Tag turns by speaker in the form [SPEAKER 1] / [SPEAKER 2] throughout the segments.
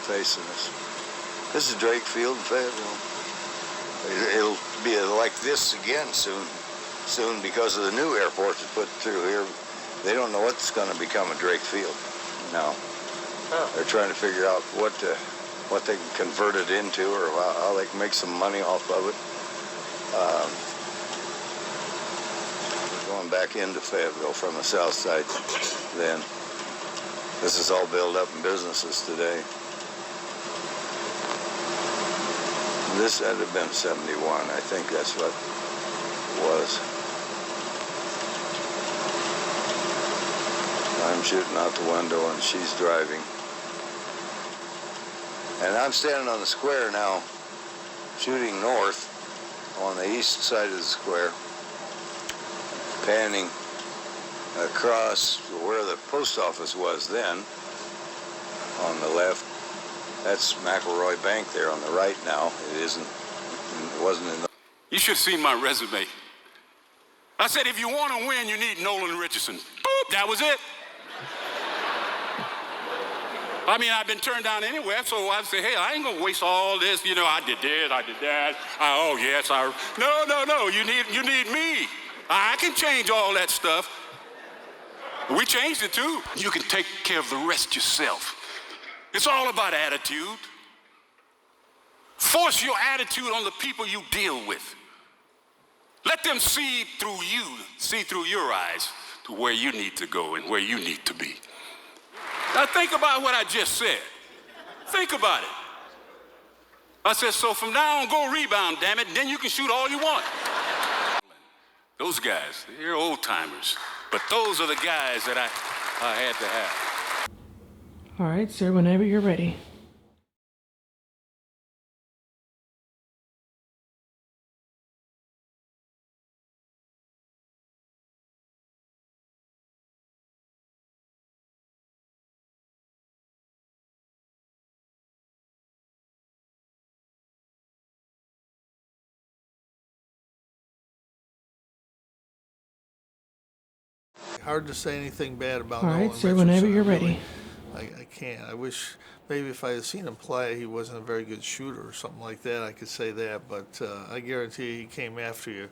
[SPEAKER 1] facing us. This is Drake Field in Fayetteville. It'll be like this again soon because of the new airport that's put through here. They don't know what's going to become of Drake Field now. They're trying to figure out what they can convert it into or how they can make some money off of it. We're going back into Fayetteville from the south side then. This is all built up in businesses today. This had to have been 71. I think that's what it was. I'm shooting out the window and she's driving. And I'm standing on the square now, shooting north on the east side of the square, panning across where the post office was then, on the left. That's McElroy Bank there on the right now. It wasn't in the...
[SPEAKER 2] You should see my resume. I said, if you want to win, you need Nolan Richardson. Boop, that was it. I mean, I've been turned down anywhere, so I say, hey, I ain't gonna waste all this. You know, I did this, I did that. No, you need me. I can change all that stuff. We changed it too. You can take care of the rest yourself. It's all about attitude. Force your attitude on the people you deal with. Let them see through your eyes to where you need to go and where you need to be. Now think about what I just said. Think about it. I said, so from now on, go rebound, damn it, and then you can shoot all you want. Those guys, they're old timers, but those are the guys that I had to have.
[SPEAKER 3] All right, sir, whenever you're ready.
[SPEAKER 4] Hard to say anything bad about
[SPEAKER 3] All
[SPEAKER 4] Nolan
[SPEAKER 3] right, sir,
[SPEAKER 4] Richardson.
[SPEAKER 3] whenever you're ready.
[SPEAKER 4] I can't. I wish maybe if I had seen him play, he wasn't a very good shooter or something like that, I could say that. But I guarantee he came after you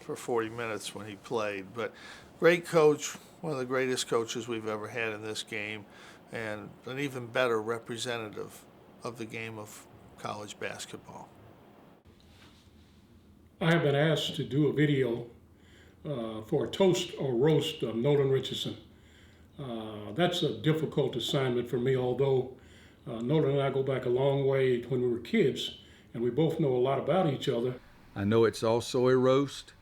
[SPEAKER 4] for 40 minutes when he played. But great coach, one of the greatest coaches we've ever had in this game, and an even better representative of the game of college basketball.
[SPEAKER 5] I have been asked to do a video for a toast or roast of Nolan Richardson. That's a difficult assignment for me, although Nolan and I go back a long way when we were kids, and we both know a lot about each other.
[SPEAKER 6] I know it's also a roast,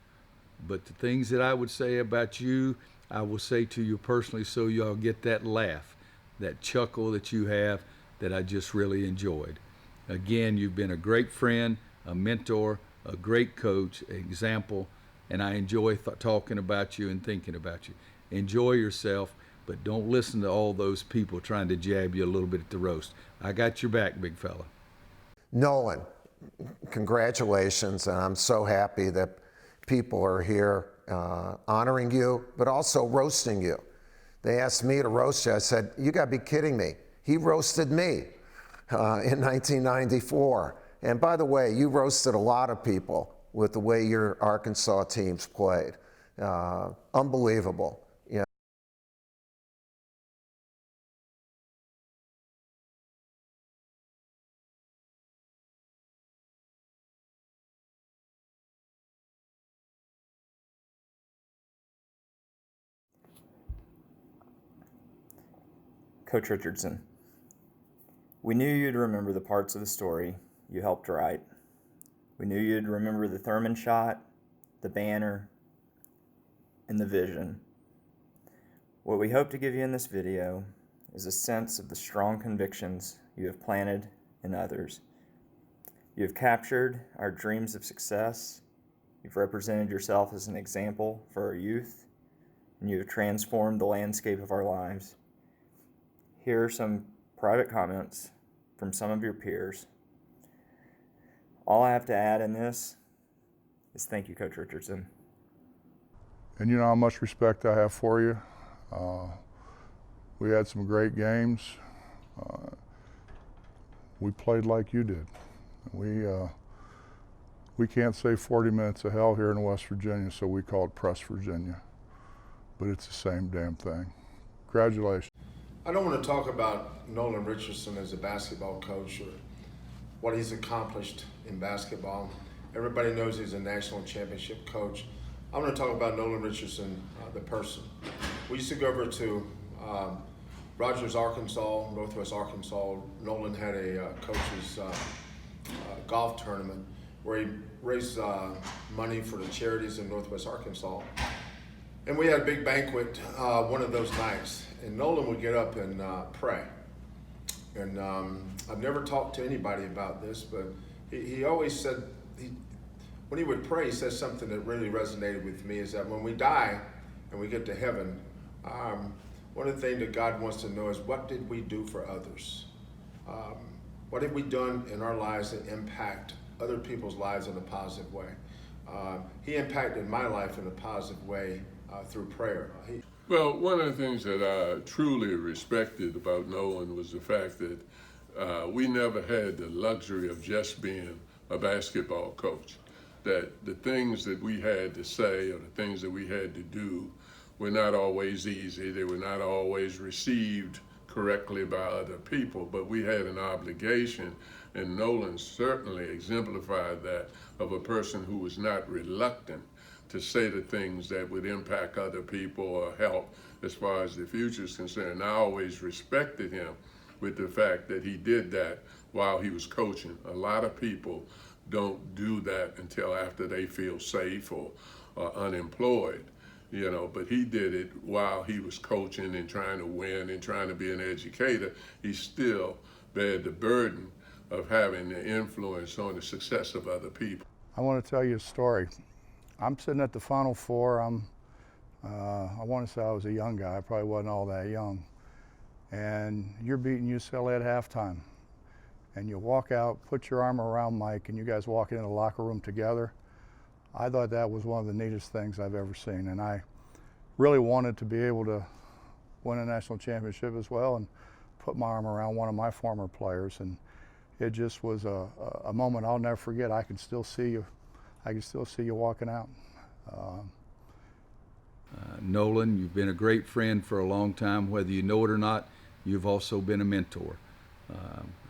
[SPEAKER 6] but the things that I would say about you, I will say to you personally so y'all get that laugh, that chuckle that you have that I just really enjoyed. Again, you've been a great friend, a mentor, a great coach, an example, and I enjoy talking about you and thinking about you. Enjoy yourself, but don't listen to all those people trying to jab you a little bit at the roast. I got your back, big fella.
[SPEAKER 7] Nolan, congratulations, and I'm so happy that people are here honoring you, but also roasting you. They asked me to roast you. I said, you gotta be kidding me. He roasted me in 1994. And by the way, you roasted a lot of people with the way your Arkansas teams played. Unbelievable. Yeah.
[SPEAKER 8] Coach Richardson, we knew you'd remember the parts of the story you helped write. We knew you'd remember the Thurman shot, the banner, and the vision. What we hope to give you in this video is a sense of the strong convictions you have planted in others. You have captured our dreams of success, you've represented yourself as an example for our youth, and you have transformed the landscape of our lives. Here are some private comments from some of your peers. All I have to add in this is thank you, Coach Richardson.
[SPEAKER 9] And you know how much respect I have for you. We had some great games. We played like you did. We can't say 40 minutes of hell here in West Virginia, so we call it Press Virginia. But it's the same damn thing. Congratulations.
[SPEAKER 10] I don't want to talk about Nolan Richardson as a basketball coach or what he's accomplished in basketball. Everybody knows he's a national championship coach. I want to talk about Nolan Richardson, the person. We used to go over to Rogers, Arkansas, Northwest Arkansas. Nolan had a coach's golf tournament where he raised money for the charities in Northwest Arkansas. And we had a big banquet one of those nights. And Nolan would get up and pray. And I've never talked to anybody about this, but he always said, when he would pray, he said something that really resonated with me, is that when we die and we get to heaven, one of the things that God wants to know is, what did we do for others? What have we done in our lives that impact other people's lives in a positive way? He impacted my life in a positive way through prayer.
[SPEAKER 11] Well, one of the things that I truly respected about Nolan was the fact that we never had the luxury of just being a basketball coach. That the things that we had to say or the things that we had to do were not always easy. They were not always received correctly by other people, but we had an obligation, and Nolan certainly exemplified that, of a person who was not reluctant to say the things that would impact other people or help as far as the future is concerned. I always respected him with the fact that he did that while he was coaching. A lot of people don't do that until after they feel safe or unemployed, you know, but he did it while he was coaching and trying to win and trying to be an educator. He still bared the burden of having the influence on the success of other people.
[SPEAKER 9] I want to tell you a story. I'm sitting at the Final Four. I want to say I was a young guy. I probably wasn't all that young. And you're beating UCLA at halftime. And you walk out, put your arm around Mike, and you guys walk into the locker room together. I thought that was one of the neatest things I've ever seen. And I really wanted to be able to win a national championship as well and put my arm around one of my former players. And it just was a moment I'll never forget. I can still see you. I can still see you walking out.
[SPEAKER 6] Nolan, you've been a great friend for a long time. Whether you know it or not, you've also been a mentor.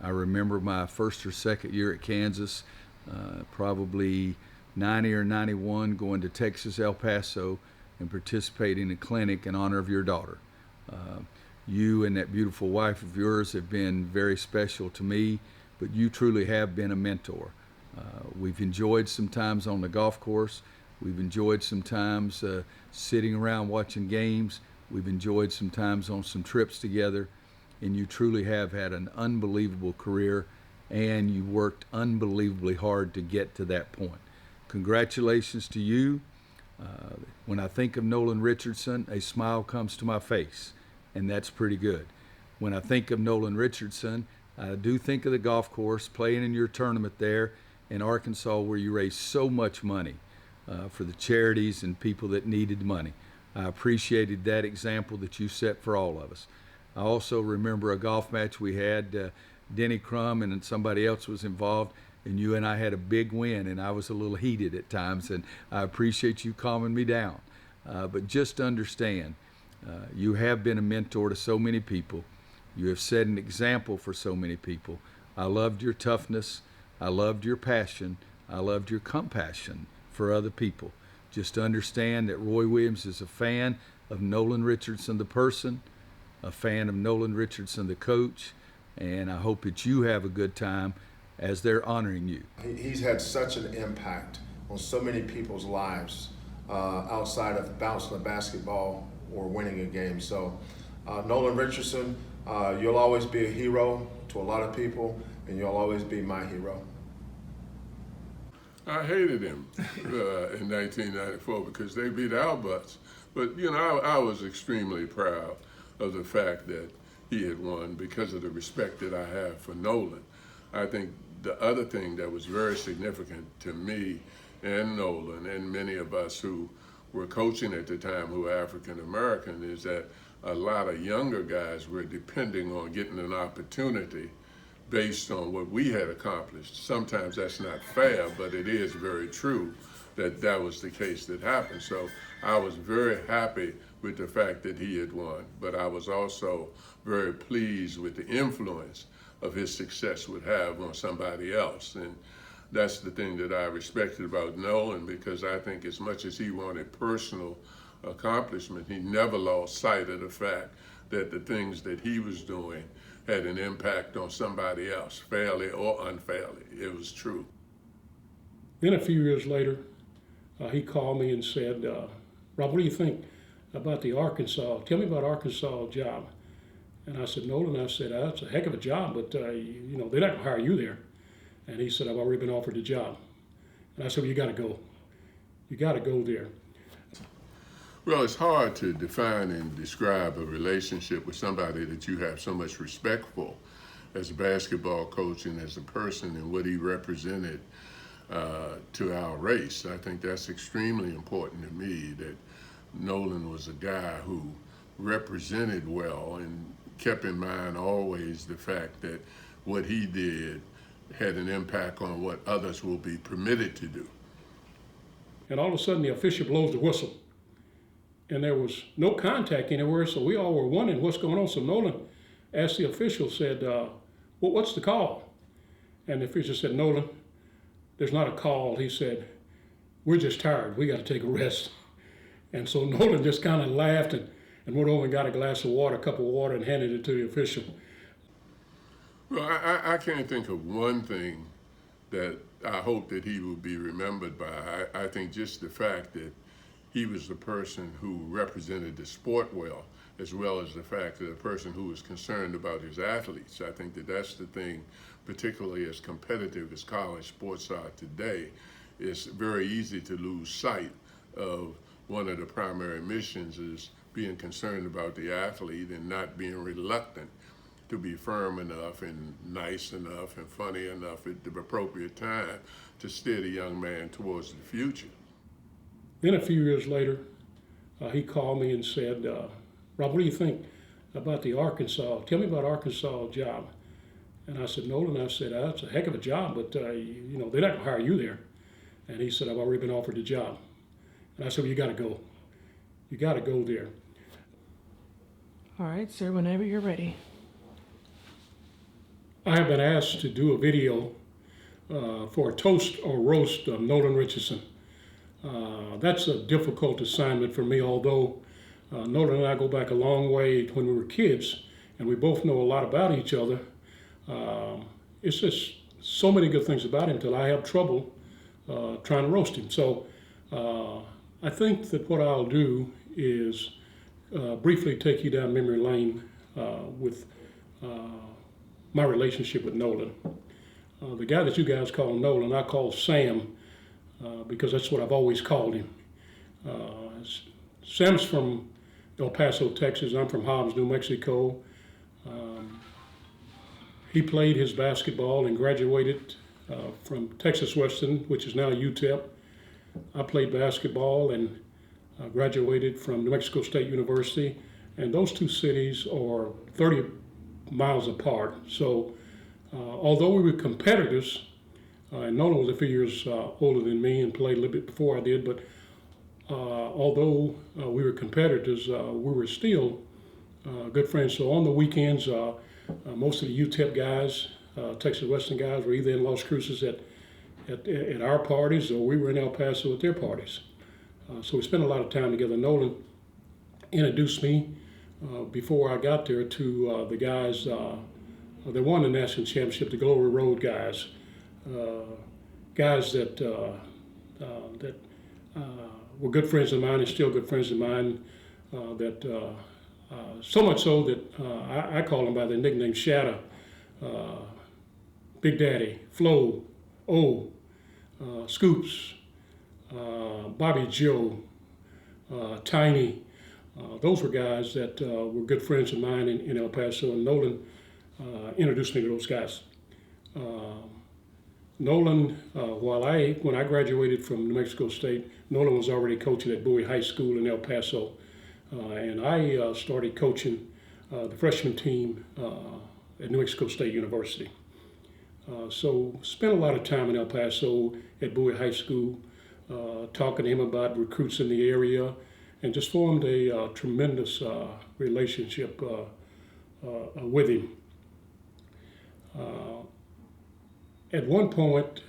[SPEAKER 6] I remember my first or second year at Kansas, probably 90 or 91, going to Texas, El Paso, and participating in a clinic in honor of your daughter. You and that beautiful wife of yours have been very special to me, but you truly have been a mentor. We've enjoyed some times on the golf course. We've enjoyed some times sitting around watching games. We've enjoyed some times on some trips together. And you truly have had an unbelievable career, and you worked unbelievably hard to get to that point. Congratulations to you. When I think of Nolan Richardson, a smile comes to my face, and that's pretty good. When I think of Nolan Richardson, I do think of the golf course, playing in your tournament there in Arkansas, where you raised so much money for the charities and people that needed money. I appreciated that example that you set for all of us. I also remember a golf match we had, Denny Crum and somebody else was involved, and you and I had a big win, and I was a little heated at times, and I appreciate you calming me down. But just understand, you have been a mentor to so many people. You have set an example for so many people. I loved your toughness. I loved your passion. I loved your compassion for other people. Just understand that Roy Williams is a fan of Nolan Richardson, the person, a fan of Nolan Richardson, the coach, and I hope that you have a good time as they're honoring you.
[SPEAKER 10] He's had such an impact on so many people's lives outside of bouncing a basketball or winning a game. So Nolan Richardson, you'll always be a hero to a lot of people, and you'll always be my hero.
[SPEAKER 11] I hated him in 1994 because they beat our butts. But, you know, I was extremely proud of the fact that he had won because of the respect that I have for Nolan. I think the other thing that was very significant to me and Nolan and many of us who were coaching at the time who were African American is that a lot of younger guys were depending on getting an opportunity based on what we had accomplished. Sometimes that's not fair, but it is very true that that was the case that happened. So I was very happy with the fact that he had won, but I was also very pleased with the influence of his success would have on somebody else. And that's the thing that I respected about Nolan, because I think as much as he wanted personal accomplishment, he never lost sight of the fact that the things that he was doing had an impact on somebody else, fairly or unfairly. It was true.
[SPEAKER 5] Then a few years later, he called me and said, Rob, what do you think about the Arkansas? Tell me about Arkansas job. And I said, Nolan, I said, that's a heck of a job, but you know, they're not gonna hire you there. And he said, I've already been offered the job. And I said, well, you gotta go. You gotta go there.
[SPEAKER 11] Well, it's hard to define and describe a relationship with somebody that you have so much respect for as a basketball coach and as a person and what he represented to our race. I think that's extremely important to me, that Nolan was a guy who represented well and kept in mind always the fact that what he did had an impact on what others will be permitted to do.
[SPEAKER 5] And all of a sudden the official blows the whistle. And there was no contact anywhere, so we all were wondering what's going on. So Nolan asked the official, said, well, what's the call? And the official said, Nolan, there's not a call. He said, we're just tired. We got to take a rest. And so Nolan just kind of laughed and went over and got a glass of water, a cup of water, and handed it to the official.
[SPEAKER 11] Well, I can't think of one thing that I hope that he will be remembered by. I think just the fact that he was the person who represented the sport well as the fact that a person who was concerned about his athletes. I think that that's the thing, particularly as competitive as college sports are today. It's very easy to lose sight of one of the primary missions is being concerned about the athlete and not being reluctant to be firm enough and nice enough and funny enough at the appropriate time to steer the young man towards the future.
[SPEAKER 5] Then a few years later, he called me and said, Rob, what do you think about the Arkansas? Tell me about Arkansas job. And I said, Nolan, I said, that's a heck of a job, but you know, they're not gonna hire you there. And he said, I've already been offered the job. And I said, well, you gotta go. You gotta go there.
[SPEAKER 3] All right, sir, whenever you're ready.
[SPEAKER 5] I have been asked to do a video for a toast or roast of Nolan Richardson. That's a difficult assignment for me, although Nolan and I go back a long way when we were kids, and we both know a lot about each other. It's just so many good things about him till I have trouble trying to roast him. So I think that what I'll do is briefly take you down memory lane with my relationship with Nolan. The guy that you guys call Nolan, I call Sam because that's what I've always called him. Sam's from El Paso, Texas. I'm from Hobbs, New Mexico. He played his basketball and graduated from Texas Western, which is now UTEP. I played basketball and graduated from New Mexico State University, and those two cities are 30 miles apart. So although we were competitors, and Nolan was a few years older than me and played a little bit before I did, but although we were competitors, we were still good friends. So on the weekends, most of the UTEP guys, Texas Western guys, were either in Las Cruces at our parties, or we were in El Paso at their parties. So we spent a lot of time together. Nolan introduced me before I got there to the guys that won the national championship, the Glory Road guys, guys that were good friends of mine and still good friends of mine. So much so that I call them by the nickname Shadow, Big Daddy, Flo, O, Scoops, Bobby Joe, Tiny. Those were guys that were good friends of mine in El Paso, and Nolan introduced me to those guys. Nolan, when I graduated from New Mexico State, Nolan was already coaching at Bowie High School in El Paso, and I started coaching the freshman team at New Mexico State University. So spent a lot of time in El Paso at Bowie High School, talking to him about recruits in the area, and just formed a tremendous relationship with him. At one point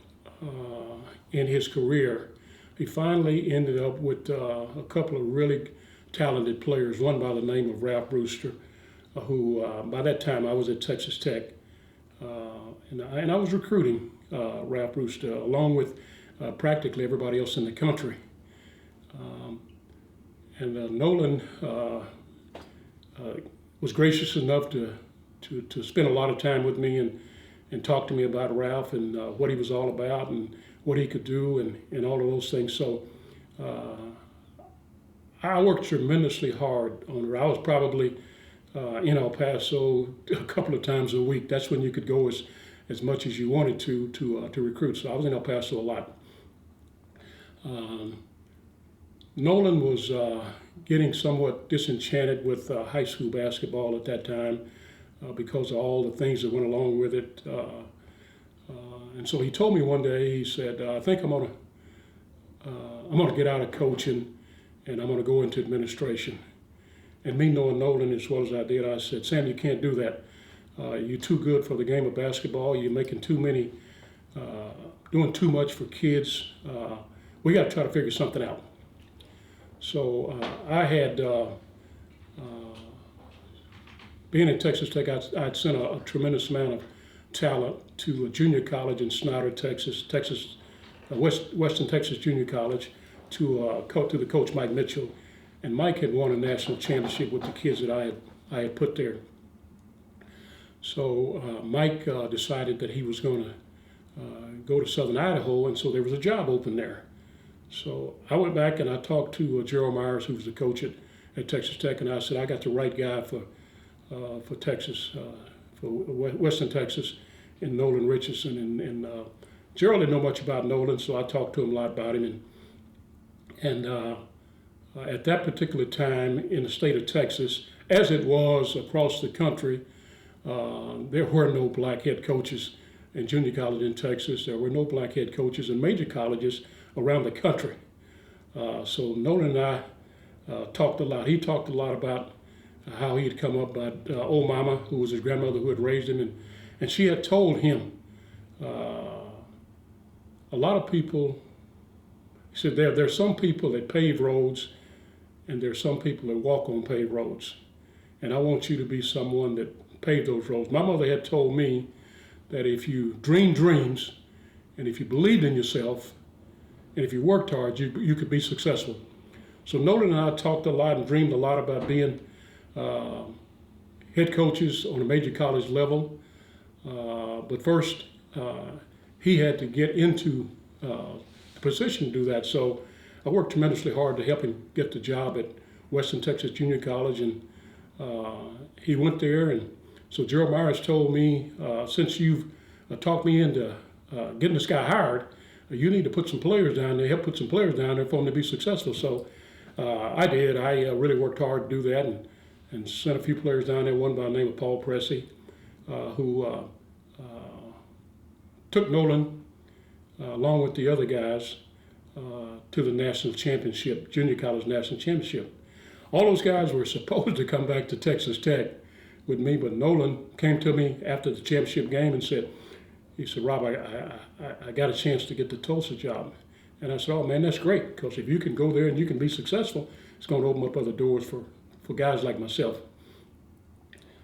[SPEAKER 5] in his career, he finally ended up with a couple of really talented players, one by the name of Ralph Brewster, who by that time I was at Texas Tech, and I was recruiting Ralph Brewster along with practically everybody else in the country. Nolan was gracious enough to spend a lot of time with me and talk to me about Ralph and what he was all about and what he could do and all of those things. So I worked tremendously hard on her. I was probably in El Paso a couple of times a week. That's when you could go as much as you wanted to recruit. So I was in El Paso a lot. Nolan was getting somewhat disenchanted with high school basketball at that time because of all the things that went along with it. And so he told me one day, he said, I think I'm gonna get out of coaching and I'm gonna go into administration. And me knowing Nolan as well as I did, I said, Sam, you can't do that. You're too good for the game of basketball. You're making too many, doing too much for kids. We got to try to figure something out. So I had, being at Texas Tech, I'd sent a tremendous amount of talent to a junior college in Snyder, Texas, Western Texas Junior College, to the coach Mike Mitchell. And Mike had won a national championship with the kids that I had put there. So Mike decided that he was going to go to Southern Idaho, and so there was a job open there. So I went back and I talked to Gerald Myers, who was the coach at Texas Tech, and I said, I got the right guy for Texas, for Western Texas, in Nolan Richardson. And Gerald didn't know much about Nolan, so I talked to him a lot about him. And at that particular time in the state of Texas, as it was across the country, there were no black head coaches in junior college in Texas. There were no black head coaches in major colleges around the country. So Nolan and I talked a lot. He talked a lot about how he had come up, about old mama, who was his grandmother, who had raised him, and she had told him a lot of people. He said there's some people that pave roads, and there's some people that walk on paved roads, and I want you to be someone that paved those roads. My mother had told me that if you dream dreams, and if you believed in yourself, and if you worked hard, you could be successful. So Nolan and I talked a lot and dreamed a lot about being head coaches on a major college level. But first, he had to get into the position to do that. So I worked tremendously hard to help him get the job at Western Texas Junior College, and he went there. And so Gerald Myers told me, since you've talked me into getting this guy hired, you need to put some players down there, help put some players down there for him to be successful. So I did. I really worked hard to do that and sent a few players down there, one by the name of Paul Pressey, who took Nolan, along with the other guys, to the national championship, junior college national championship. All those guys were supposed to come back to Texas Tech with me, but Nolan came to me after the championship game and said, Rob, I got a chance to get the Tulsa job. And I said, oh man, that's great, because if you can go there and you can be successful, it's going to open up other doors for guys like myself.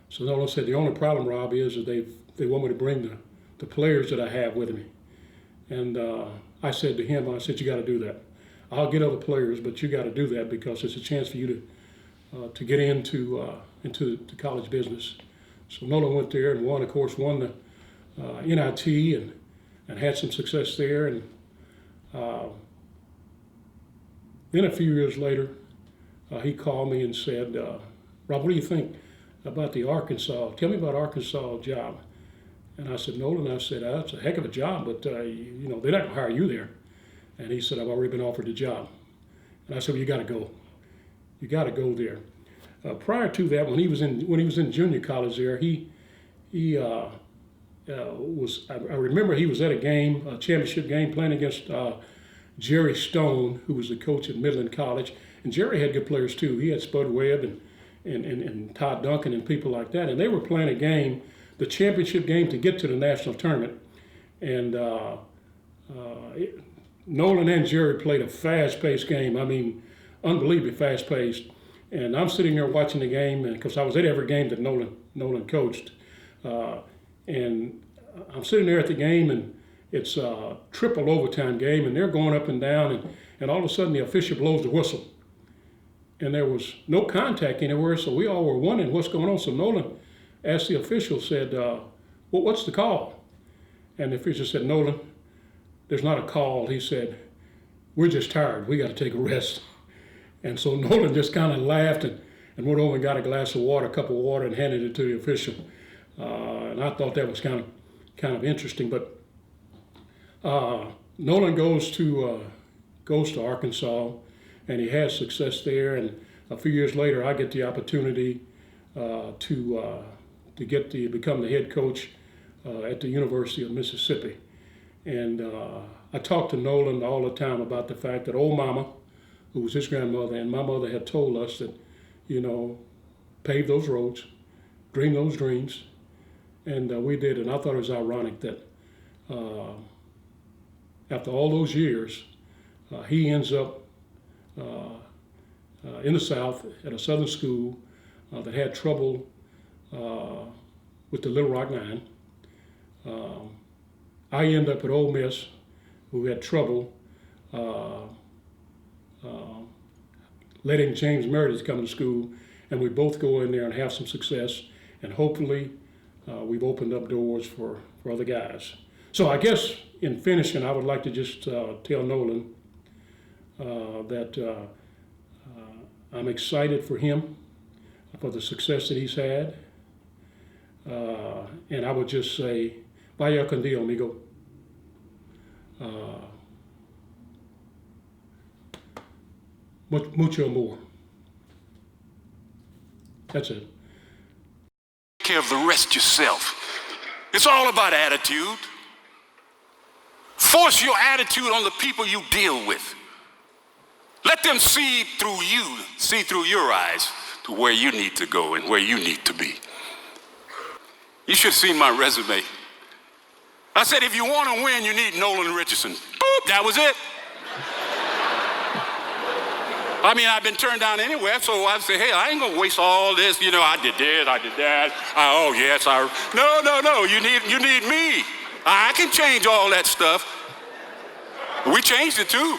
[SPEAKER 5] So Nolan said, the only problem, Rob, is that they want me to bring the players that I have with me. And I said to him, I said, you got to do that. I'll get other players, but you got to do that because it's a chance for you to get into the college business. So Nolan went there and won the NIT and had some success there. And then a few years later, he called me and said, Rob, what do you think about the Arkansas? Tell me about Arkansas job. And I said, Nolan, that's a heck of a job, but they're not going to hire you there. And he said, I've already been offered the job. And I said, well, you got to go. You got to go there. Prior to that, when he was in junior college there, he I remember he was at a game, a championship game, playing against Jerry Stone, who was the coach at Midland College. And Jerry had good players too. He had Spud Webb and Todd Duncan and people like that. And they were playing a game, the championship game, to get to the national tournament. And Nolan and Jerry played a fast-paced game. I mean, unbelievably fast-paced. And I'm sitting there watching the game, because I was at every game that Nolan coached. And I'm sitting there at the game, and it's a triple overtime game, and they're going up and down, and all of a sudden the official blows the whistle. And there was no contact anywhere, so we all were wondering what's going on. So Nolan asked the official, said, well, what's the call? And the official said, Nolan, there's not a call. He said, we're just tired. We got to take a rest. And so Nolan just kind of laughed and went over and got a glass of water, a cup of water, and handed it to the official. And I thought that was kind of interesting. But Nolan goes to Arkansas, and he has success there. And a few years later, I get the opportunity to become the head coach at the University of Mississippi. And I talked to Nolan all the time about the fact that old Mama, who was his grandmother, and my mother had told us that, pave those roads, dream those dreams. And we did, and I thought it was ironic that after all those years, he ends up in the South at a Southern school that had trouble with the Little Rock Nine. I end up at Ole Miss, who had trouble letting James Meredith come to school, and we both go in there and have some success, and hopefully we've opened up doors for other guys. So I guess in finishing, I would like to just tell Nolan that I'm excited for him, for the success that he's had, and I would just say, vaya con Dios, amigo. Mucho amor. That's it.
[SPEAKER 2] Take care of the rest yourself. It's all about attitude. Force your attitude on the people you deal with. Let them see through your eyes to where you need to go and where you need to be. You should have seen my resume. I said, if you want to win, you need Nolan Richardson. Boop, that was it. I mean, I've been turned down anywhere, so I say, hey, I ain't gonna waste all this. I did this, I did that. Oh yes, no. You need me. I can change all that stuff. We changed it too.